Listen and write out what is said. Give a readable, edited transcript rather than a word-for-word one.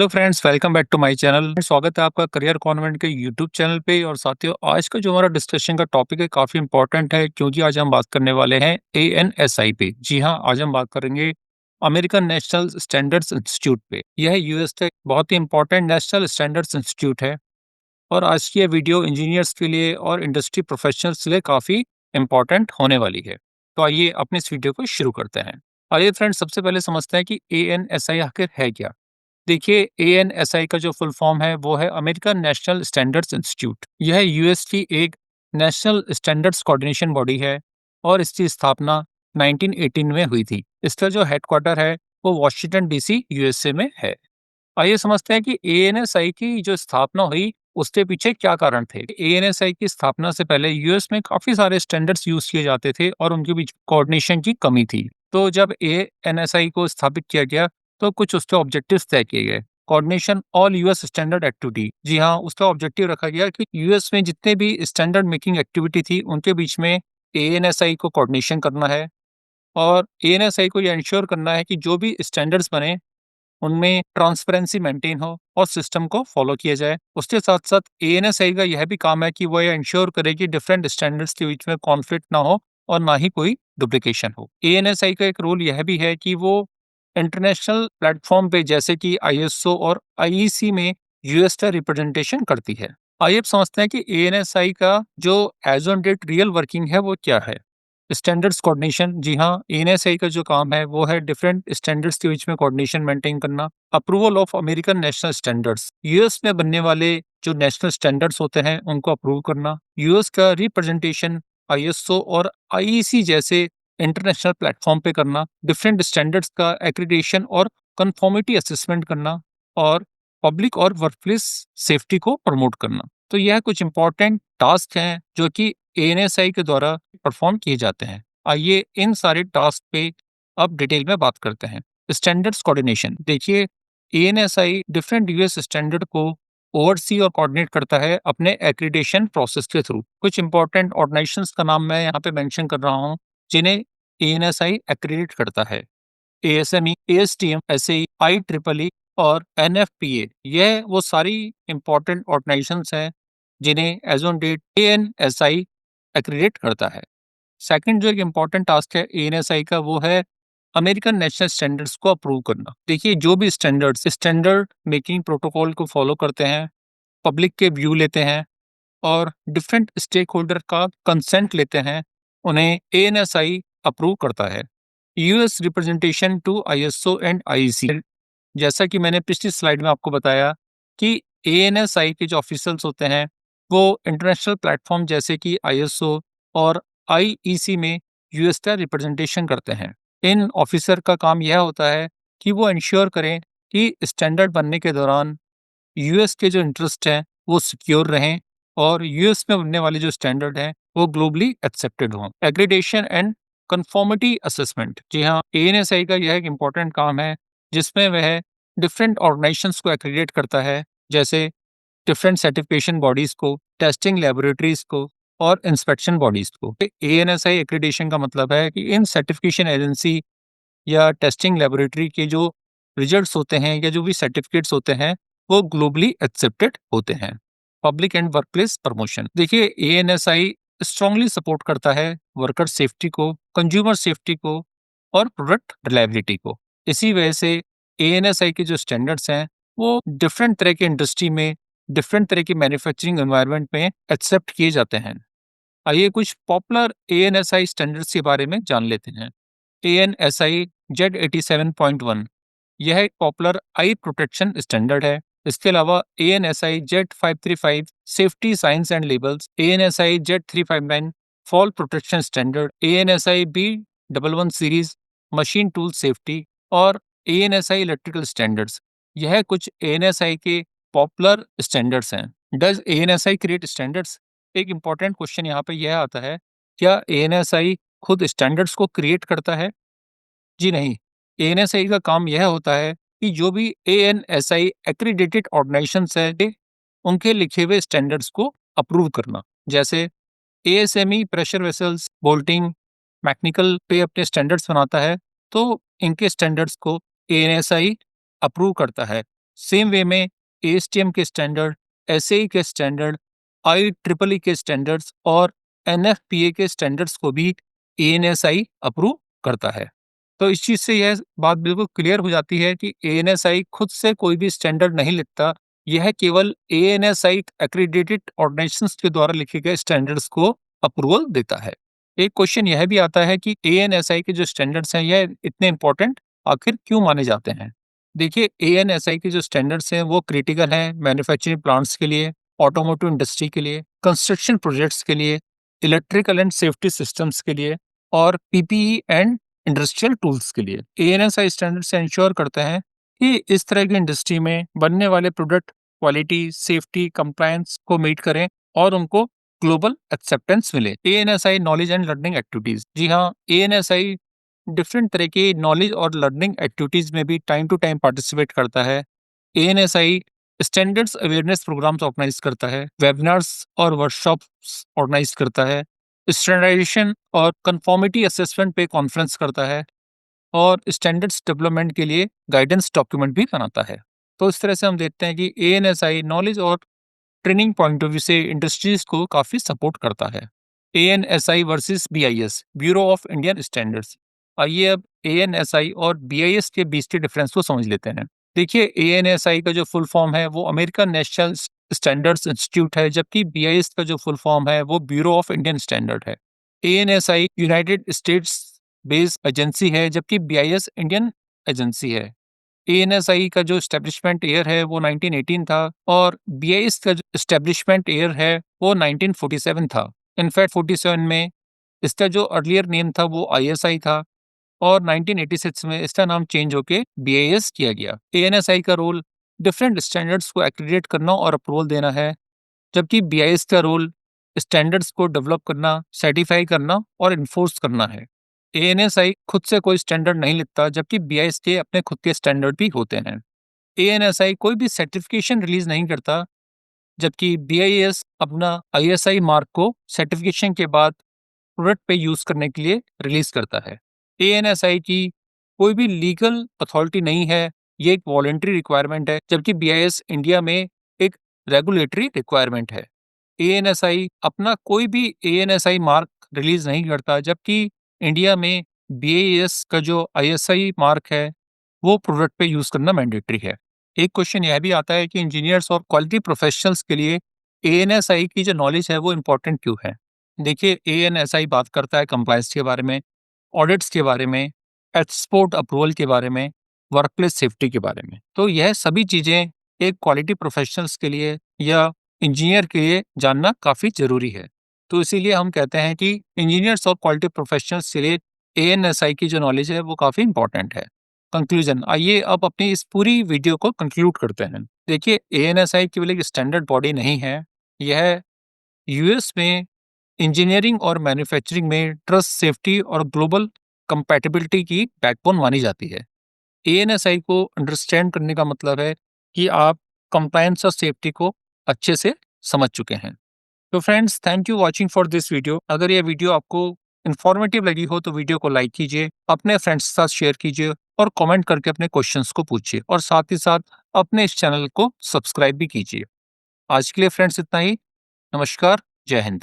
Hello friends, welcome back to my channel. स्वागत है आपका करियर कॉन्वेंट के यूट्यूब चैनल पे। और साथियों, आज का जो हमारा डिस्कशन का टॉपिक है काफ़ी इंपॉर्टेंट है, क्योंकि आज हम बात करने वाले हैं एएनएसआई पे। जी हाँ, आज हम बात करेंगे अमेरिकन नेशनल स्टैंडर्ड्स इंस्टीट्यूट पे। यह यूएस का एक बहुत ही इंपॉर्टेंट नेशनल स्टैंडर्ड्स इंस्टीट्यूट है और आज की यह वीडियो इंजीनियर्स के लिए और इंडस्ट्री प्रोफेशनल्स के लिए काफ़ी इंपॉर्टेंट होने वाली है। तो आइए अपने इस वीडियो को शुरू करते हैं। आइए फ्रेंड्स, सबसे पहले समझते हैं कि एएनएसआई आखिर है क्या। देखिए, एएनएसआई का जो फुल फॉर्म है वो है अमेरिकन नेशनल स्टैंडर्ड्स इंस्टीट्यूट। यह यूएस की एक नेशनल स्टैंडर्ड्स कोऑर्डिनेशन बॉडी है और इसकी स्थापना 1918 में हुई थी। इसका जो हेडक्वार्टर है वो वॉशिंगटन डीसी यूएसए में है। आइए समझते हैं कि एएनएसआई की जो स्थापना हुई उसके पीछे क्या कारण थे। एएनएसआई की स्थापना से पहले यूएस में काफी सारे स्टैंडर्ड्स यूज किए जाते थे और उनके बीच कोऑर्डिनेशन की कमी थी। तो जब एएनएसआई को स्थापित किया गया तो कुछ उसके ऑब्जेक्टिव्स तय किए गए। Coordination all US standard activity. जी हाँ, उसका ऑब्जेक्टिव रखा गया कि यूएस में जितने भी स्टैंडर्ड मेकिंग एक्टिविटी थी उनके बीच में एएनएसआई को कोऑर्डिनेशन करना है। और एएनएसआई को यह इंश्योर करना है कि जो भी स्टैंडर्ड्स बने उनमें ट्रांसपेरेंसी मेंटेन हो और सिस्टम को फॉलो किया जाए। उसके साथ-साथ एएनएसआई का यह भी काम है कि वो ये इंश्योर करे कि डिफरेंट स्टैंडर्ड्स के बीच में कॉन्फ्लिक्ट ना हो और ना ही कोई डुप्लीकेशन हो। एएनएसआई का एक रोल यह भी है कि वो इंटरनेशनल प्लेटफ़ॉर्म पे जैसे कि आईएसओ और आईईसी में यूएस का रिप्रेजेंटेशन करती है। आइए अब समझते हैं कि एएनएसआई का जो as on date real working है वो क्या है? Standards coordination. जी हाँ, एएनएसआई का जो काम है वो है डिफरेंट स्टैंडर्ड्स के बीच में कोऑर्डिनेशन मेंटेन करना। Approval of American national standards. US में बनने वाले जो नेशनल स्टैंडर्ड्स होते हैं उनको अप्रूव करना। यूएस का रिप्रेजेंटेशन आईएसओ और आईईसी जैसे इंटरनेशनल प्लेटफॉर्म पे करना। डिफरेंट स्टैंडर्ड्स का एक्रीडिटेशन और कंफर्मिटी असेसमेंट करना और पब्लिक और वर्कप्लेस सेफ्टी को प्रमोट करना। तो यह कुछ इंपॉर्टेंट टास्क हैं जो कि एएनएसआई के द्वारा परफॉर्म किए जाते हैं। आइए इन सारे टास्क पे अब डिटेल में बात करते हैं। Standards coordination. देखिए, एएनएसआई डिफरेंट यूएस स्टैंडर्ड को ओवरसी और कोऑर्डिनेट करता है अपने एक्रीडिटेशन प्रोसेस के थ्रू। कुछ इंपॉर्टेंट ऑर्गेनाइजेशंस का नाम मैं यहाँ पे मेंशन कर रहा हूँ जिन्हें एएनएसआई एक्रीडिट करता है। एएसएमई, एएसटीएम, एसएई, आईट्रिपल ई और एनएफपीए। यह वो सारी इंपॉर्टेंट ऑर्गेनाइजेशंस हैं जिन्हें एज ऑन डेट एएनएसआई एक्रीडिट करता है। सेकंड जो एक इम्पॉर्टेंट टास्क है एएनएसआई का वो है अमेरिकन नेशनल स्टैंडर्ड्स को अप्रूव करना। देखिए, जो भी स्टैंडर्ड्स स्टैंडर्ड मेकिंग प्रोटोकॉल को फॉलो करते हैं, पब्लिक के व्यू लेते हैं और डिफरेंट स्टेक होल्डर का कंसेंट लेते हैं, उन्हें एएनएसआई अप्रूव करता है। US representation to ISO and IEC. जैसा कि मैंने पिछली स्लाइड में आपको बताया कि एएनएसआई के जो ऑफिशियल्स होते हैं वो इंटरनेशनल प्लेटफॉर्म जैसे कि आईएसओ और आईईसी में यूएस का रिप्रेजेंटेशन करते हैं। इन ऑफिसर का काम यह होता है कि वो इंश्योर करें कि स्टैंडर्ड बनने के दौरान यूएस के जो इंटरेस्ट हैं वो सिक्योर रहें और यूएस में बनने वाले जो स्टैंडर्ड हैं वो ग्लोबली एक्सेप्टेड हों। Accreditation and conformity assessment. जी हाँ, एएनएसआई का यह एक इम्पॉर्टेंट काम है जिसमें वह डिफरेंट ऑर्गेनाइजेशंस को एक्रीडिएट करता है, जैसे डिफरेंट सर्टिफिकेशन बॉडीज को, टेस्टिंग लेबोरेटरीज को और इंस्पेक्शन बॉडीज को। एएनएसआई एक्रीडिटेशन का मतलब है कि इन सर्टिफिकेशन एजेंसी या टेस्टिंग लेबोरेटरी के जो रिजल्ट्स होते हैं या जो भी सर्टिफिकेट्स होते हैं वो ग्लोबली एक्सेप्टेड होते हैं। Public and workplace promotion. देखिए, एएनएसआई स्ट्रांगली सपोर्ट करता है वर्कर सेफ्टी को, कंज्यूमर सेफ्टी को और प्रोडक्ट रिलायबिलिटी को। इसी वजह से एएनएसआई के जो स्टैंडर्ड्स हैं वो डिफरेंट तरह के इंडस्ट्री में, डिफरेंट तरह के मैन्युफैक्चरिंग एनवायरनमेंट में एक्सेप्ट किए जाते हैं। आइए कुछ पॉपुलर एएनएसआई स्टैंडर्ड्स के बारे में जान लेते हैं। एएनएसआई Z87.1 यह एक पॉपुलर आई प्रोटेक्शन स्टैंडर्ड है। इसके अलावा ANSI Z535 safety science and labels, ANSI Z359 fall protection standard, ANSI B11 series machine tool safety और एएनएसआई इलेक्ट्रिकल स्टैंडर्ड्स। यह कुछ एएनएसआई के पॉपुलर स्टैंडर्ड्स हैं। Does ANSI create standards? एक important question यहाँ पे यह आता है, क्या एएनएसआई खुद स्टैंडर्ड्स को क्रिएट करता है? जी नहीं, एएनएसआई का काम यह होता है कि जो भी एएनएसआई एक्रीडेटेड ऑर्गेनाइजेशंस हैं, उनके लिखे हुए स्टैंडर्ड्स को अप्रूव करना। जैसे ASME pressure vessels, bolting, mechanical पे अपने स्टैंडर्ड्स बनाता है, तो इनके स्टैंडर्ड्स को एएनएसआई अप्रूव करता है। सेम वे में एएसटीएम के स्टैंडर्ड, एसएई के स्टैंडर्ड, आईईईई के स्टैंडर्ड्स और एनएफपीए के स्टैंडर्ड्स को भी एएनएसआई अप्रूव करता है। तो इस चीज़ से यह बात बिल्कुल क्लियर हो जाती है कि एएनएसआई खुद से कोई भी स्टैंडर्ड नहीं लिखता, यह केवल एएनएसआई एक्रीडेटेड ऑर्गेनाइजेशंस के द्वारा लिखे गए स्टैंडर्ड्स को अप्रूवल देता है। एक क्वेश्चन यह भी आता है कि एएनएसआई के जो स्टैंडर्ड्स हैं, यह इतने इंपॉर्टेंट आखिर क्यों माने जाते हैं? देखिए, एएनएसआई के जो स्टैंडर्ड्स हैं, वो क्रिटिकल हैं मैन्युफैक्चरिंग प्लांट्स के लिए, ऑटोमोटिव इंडस्ट्री के लिए, कंस्ट्रक्शन प्रोजेक्ट्स के लिए, इलेक्ट्रिकल एंड सेफ्टी सिस्टम्स के लिए और पीपीई एंड इंडस्ट्रियल टूल्स के लिए। एएनएसआई स्टैंडर्ड से इंश्योर करते हैं कि इस तरह की इंडस्ट्री में बनने वाले प्रोडक्ट क्वालिटी, सेफ्टी, कंप्लायंस को मीट करें और उनको ग्लोबल एक्सेप्टेंस मिले। ANSI knowledge and learning activities, जी हाँ, एएनएसआई डिफरेंट तरह की नॉलेज और लर्निंग एक्टिविटीज में भी टाइम टू टाइम पार्टिसिपेट करता है। ANSI standards awareness programmes organise करता है, वेबिनार्स और वर्कशॉप्स ऑर्गेनाइज करता है, स्टैंडर्डाइजेशन और कंफर्मिटी असेसमेंट पे कॉन्फ्रेंस करता है और स्टैंडर्ड्स डेवलपमेंट के लिए गाइडेंस डॉक्यूमेंट भी बनाता है। तो इस तरह से हम देखते हैं कि एएनएसआई नॉलेज और ट्रेनिंग पॉइंट ऑफ व्यू से इंडस्ट्रीज को काफ़ी सपोर्ट करता है। ANSI versus BIS, bureau of Indian standards. आइए अब एएनएसआई और बीआईएस के बीच के डिफरेंस को समझ लेते हैं। देखिए, एएनएसआई का जो फुल फॉर्म है वो अमेरिकन नेशनल स्टैंडर्ड्स इंस्टीट्यूट है, जबकि बीआईएस का जो फुल फॉर्म है वो ब्यूरो ऑफ इंडियन स्टैंडर्ड है। ANSI United states based agency है, जबकि बीआईएस इंडियन एजेंसी है। एएनएसआई का जो एस्टेब्लिशमेंट ईयर है वो 1918 था और बीआईएस का जो एस्टेब्लिशमेंट ईयर है वो 1947 था। इनफैक्ट 47 में इसका जो अर्लियर नेम था वो आईएसआई था और 1986 में इसका नाम चेंज होके बीआईएस किया गया। एएनएसआई का रोल डिफरेंट स्टैंडर्ड्स को एक्रीडेट करना और अप्रूवल देना है, जबकि बीआईएस का रोल स्टैंडर्ड्स को डेवलप करना, सर्टिफाई करना और इन्फोर्स करना है। एएनएसआई खुद से कोई स्टैंडर्ड नहीं लिखता, जबकि बीआईएस के अपने खुद के स्टैंडर्ड भी होते हैं। एएनएसआई कोई भी सर्टिफिकेशन रिलीज नहीं करता, जबकि बीआईएस अपना आईएसआई मार्क को सर्टिफिकेशन के बाद प्रोडक्ट पे यूज करने के लिए रिलीज करता है। एएनएसआई की कोई भी लीगल अथॉरिटी नहीं है, ये एक वॉलंटरी रिक्वायरमेंट है, जबकि बीआईएस इंडिया में एक रेगुलेटरी रिक्वायरमेंट है। एएनएसआई अपना कोई भी एएनएसआई मार्क रिलीज नहीं करता, जबकि इंडिया में बीआईएस का जो आईएसआई मार्क है वो प्रोडक्ट पे यूज करना मैंडेटरी है। एक क्वेश्चन यह भी आता है कि इंजीनियर्स और क्वालिटी प्रोफेशनल्स के लिए एएनएसआई की जो नॉलेज है वो इम्पोर्टेंट क्यों है? देखिए, एएनएसआई बात करता है कंप्लायंस के बारे में, ऑडिट्स के बारे में, एक्सपोर्ट अप्रूवल के बारे में, वर्कप्लेस सेफ्टी के बारे में। तो यह सभी चीज़ें एक क्वालिटी प्रोफेशनल्स के लिए या इंजीनियर के लिए जानना काफ़ी ज़रूरी है। तो इसीलिए हम कहते हैं कि इंजीनियर्स और क्वालिटी प्रोफेशनल्स के लिए एएनएसआई की जो नॉलेज है वो काफ़ी इंपॉर्टेंट है। कंक्लूजन, आइए अब अपनी इस पूरी वीडियो को कंक्लूड करते हैं। देखिए, एएनएसआई केवल एक स्टैंडर्ड बॉडी नहीं है, यह यूएस में इंजीनियरिंग और मैन्युफैक्चरिंग में ट्रस्ट, सेफ्टी और ग्लोबल कंपैटिबिलिटी की बैकबोन मानी जाती है। एएनएसआई को अंडरस्टैंड करने का मतलब है कि आप कंप्लायंस और सेफ्टी को अच्छे से समझ चुके हैं। तो friends, thank you watching for this video. अगर ये वीडियो आपको इन्फॉर्मेटिव लगी हो तो वीडियो को लाइक कीजिए, अपने फ्रेंड्स के साथ शेयर कीजिए और कमेंट करके अपने क्वेश्चंस को पूछिए और साथ ही साथ अपने इस चैनल को सब्सक्राइब भी कीजिए। आज के लिए फ्रेंड्स इतना ही। नमस्कार, जय हिंद।